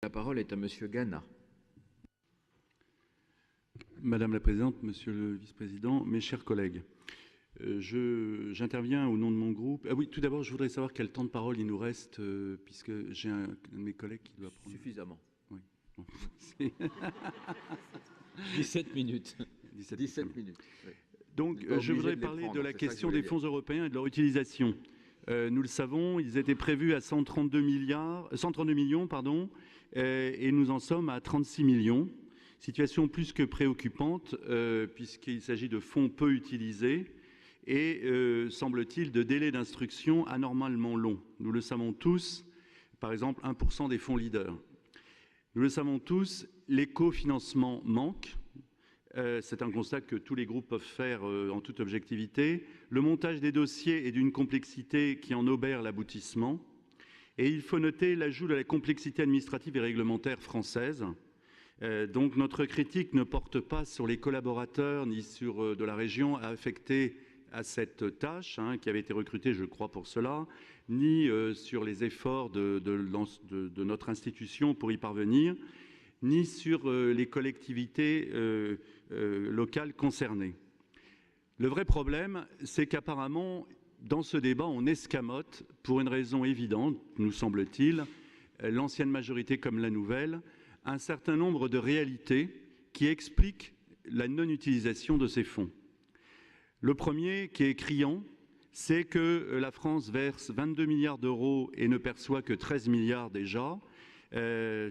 La parole est à Monsieur Gana. Madame la Présidente, Monsieur le Vice-président, mes chers collègues, j'interviens au nom de mon groupe. Ah oui, tout d'abord, je voudrais savoir quel temps de parole il nous reste, puisque j'ai un de mes collègues qui doit prendre... Suffisamment. Oui. 17 minutes. 17 minutes. Oui. Donc, je voudrais parler de la question des fonds européens et de leur utilisation. Nous le savons, ils étaient prévus à 132 millions, et nous en sommes à 36 millions. Situation plus que préoccupante, puisqu'il s'agit de fonds peu utilisés et, semble-t-il, de délais d'instruction anormalement longs. Nous le savons tous, par exemple, 1% des fonds leaders. Nous le savons tous, l'écofinancement manque. C'est un constat que tous les groupes peuvent faire en toute objectivité. Le montage des dossiers est d'une complexité qui en obère l'aboutissement. Et il faut noter l'ajout de la complexité administrative et réglementaire française. Donc notre critique ne porte pas sur les collaborateurs ni sur de la région affectée à cette tâche, qui avait été recrutée, je crois, pour cela, ni sur les efforts de notre institution pour y parvenir, ni sur les collectivités locales concernées. Le vrai problème, c'est qu'apparemment, dans ce débat, on escamote, pour une raison évidente, nous semble-t-il, l'ancienne majorité comme la nouvelle, un certain nombre de réalités qui expliquent la non-utilisation de ces fonds. Le premier, qui est criant, c'est que la France verse 22 milliards d'euros et ne perçoit que 13 milliards déjà,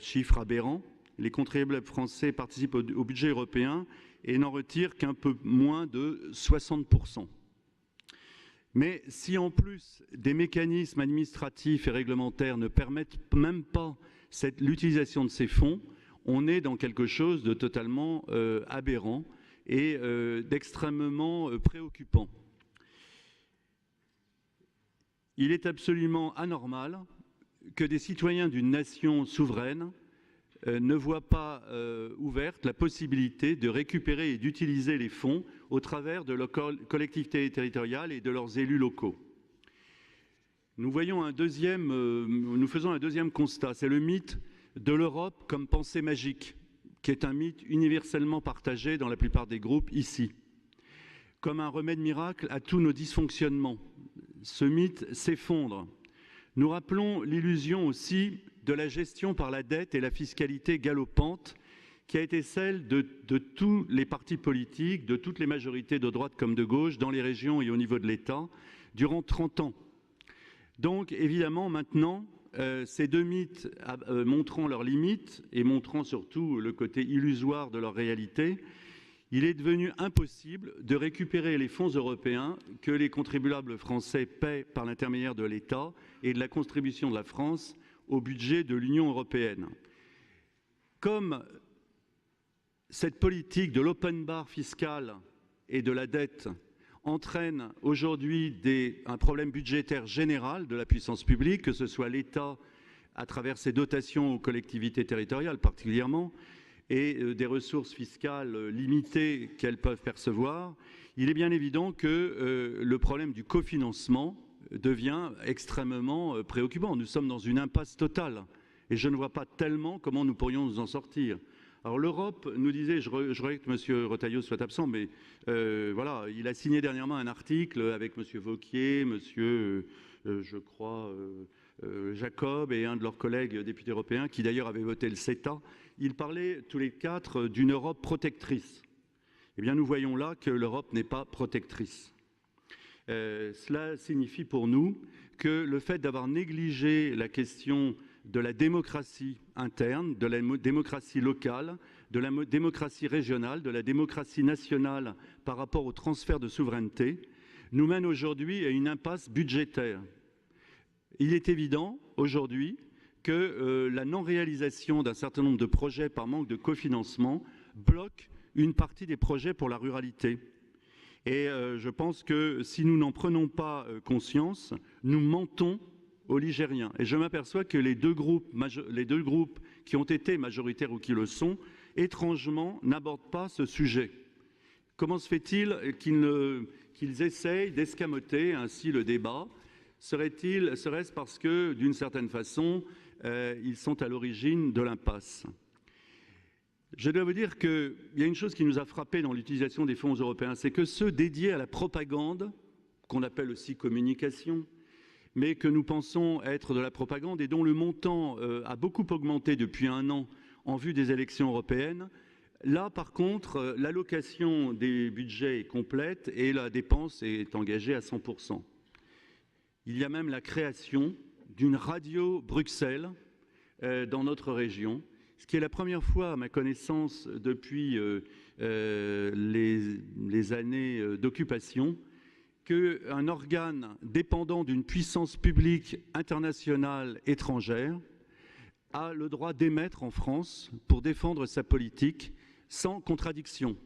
chiffre aberrant. Les contribuables français participent au budget européen et n'en retirent qu'un peu moins de 60%. Mais si en plus des mécanismes administratifs et réglementaires ne permettent même pas l'utilisation de ces fonds, on est dans quelque chose de totalement aberrant et d'extrêmement préoccupant. Il est absolument anormal que des citoyens d'une nation souveraine ne voient pas ouverte la possibilité de récupérer et d'utiliser les fonds au travers de leurs collectivités territoriales et de leurs élus locaux. Nous faisons un deuxième constat, c'est le mythe de l'Europe comme pensée magique, qui est un mythe universellement partagé dans la plupart des groupes ici, comme un remède miracle à tous nos dysfonctionnements. Ce mythe s'effondre. Nous rappelons l'illusion aussi de la gestion par la dette et la fiscalité galopante qui a été celle de tous les partis politiques, de toutes les majorités de droite comme de gauche, dans les régions et au niveau de l'État, durant 30 ans. Donc évidemment maintenant, ces deux mythes montrant leurs limites et montrant surtout le côté illusoire de leur réalité, il est devenu impossible de récupérer les fonds européens que les contribuables français paient par l'intermédiaire de l'État et de la contribution de la France au budget de l'Union européenne. Comme cette politique de l'open bar fiscal et de la dette entraîne aujourd'hui un problème budgétaire général de la puissance publique, que ce soit l'État à travers ses dotations aux collectivités territoriales particulièrement, et des ressources fiscales limitées qu'elles peuvent percevoir, il est bien évident que le problème du cofinancement devient extrêmement préoccupant. Nous sommes dans une impasse totale et je ne vois pas tellement comment nous pourrions nous en sortir. Alors l'Europe nous disait, je regrette que M. Retailleau soit absent, mais voilà, il a signé dernièrement un article avec M. Wauquiez, M. je crois, Jacob et un de leurs collègues députés européens, qui d'ailleurs avait voté le CETA. Ils parlaient tous les quatre d'une Europe protectrice. Eh bien, nous voyons là que l'Europe n'est pas protectrice. Cela signifie pour nous que le fait d'avoir négligé la question de la démocratie interne, de la démocratie locale, de la démocratie régionale, de la démocratie nationale par rapport au transfert de souveraineté, nous mène aujourd'hui à une impasse budgétaire. Il est évident aujourd'hui que la non-réalisation d'un certain nombre de projets par manque de cofinancement bloque une partie des projets pour la ruralité. Et je pense que si nous n'en prenons pas conscience, nous mentons aux Ligériens. Et je m'aperçois que les deux groupes qui ont été majoritaires ou qui le sont, étrangement, n'abordent pas ce sujet. Comment se fait-il qu'ils essayent d'escamoter ainsi le débat ? Serait-ce parce que, d'une certaine façon, ils sont à l'origine de l'impasse. Je dois vous dire qu'il y a une chose qui nous a frappé dans l'utilisation des fonds européens, c'est que ceux dédiés à la propagande, qu'on appelle aussi communication, mais que nous pensons être de la propagande et dont le montant a beaucoup augmenté depuis un an en vue des élections européennes, là, par contre, l'allocation des budgets est complète et la dépense est engagée à 100%. Il y a même la création d'une radio Bruxelles dans notre région, ce qui est la première fois, à ma connaissance, depuis les années d'occupation, qu'un organe dépendant d'une puissance publique internationale étrangère a le droit d'émettre en France pour défendre sa politique sans contradiction.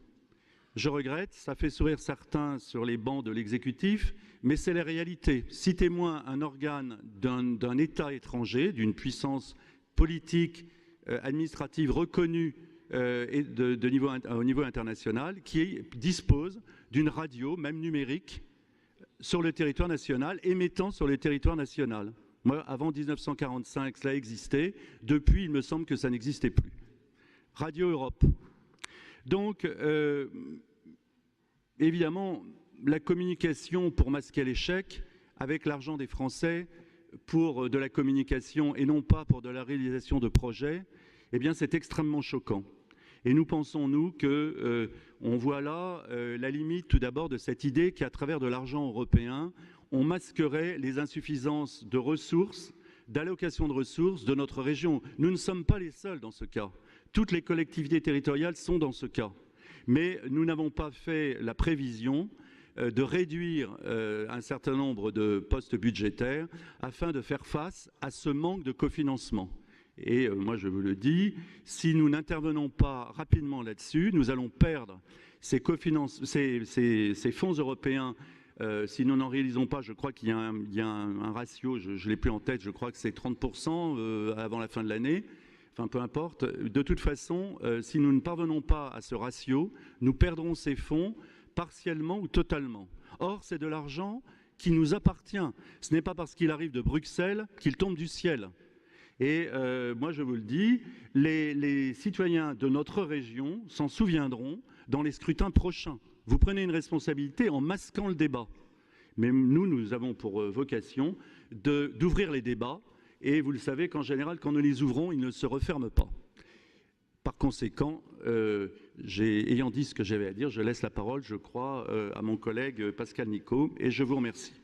Je regrette, ça fait sourire certains sur les bancs de l'exécutif, mais c'est la réalité. Citez-moi un organe d'un État étranger, d'une puissance politique, administrative reconnue au niveau international, qui dispose d'une radio, même numérique, sur le territoire national, émettant sur le territoire national. Moi, avant 1945, cela existait. Depuis, il me semble que ça n'existait plus. Radio Europe. Donc, évidemment, la communication pour masquer l'échec, avec l'argent des Français, pour de la communication et non pas pour de la réalisation de projets, eh bien, c'est extrêmement choquant. Et nous pensons, nous, qu'on voit là la limite tout d'abord de cette idée qu'à travers de l'argent européen, on masquerait les insuffisances de ressources, d'allocation de ressources de notre région. Nous ne sommes pas les seuls dans ce cas. Toutes les collectivités territoriales sont dans ce cas. Mais nous n'avons pas fait la prévision de réduire un certain nombre de postes budgétaires afin de faire face à ce manque de cofinancement. Et moi, je vous le dis, si nous n'intervenons pas rapidement là-dessus, nous allons perdre ces fonds européens. Si nous n'en réalisons pas, je crois qu'il y a un ratio, je ne l'ai plus en tête, je crois que c'est 30% avant la fin de l'année. Enfin, peu importe. De toute façon, si nous ne parvenons pas à ce ratio, nous perdrons ces fonds partiellement ou totalement. Or, c'est de l'argent qui nous appartient. Ce n'est pas parce qu'il arrive de Bruxelles qu'il tombe du ciel. Et moi, je vous le dis, les citoyens de notre région s'en souviendront dans les scrutins prochains. Vous prenez une responsabilité en masquant le débat. Mais nous avons pour vocation d'ouvrir les débats. Et vous le savez qu'en général, quand nous les ouvrons, ils ne se referment pas. Par conséquent, ayant dit ce que j'avais à dire, je laisse la parole, je crois, à mon collègue Pascal Nicot, et je vous remercie.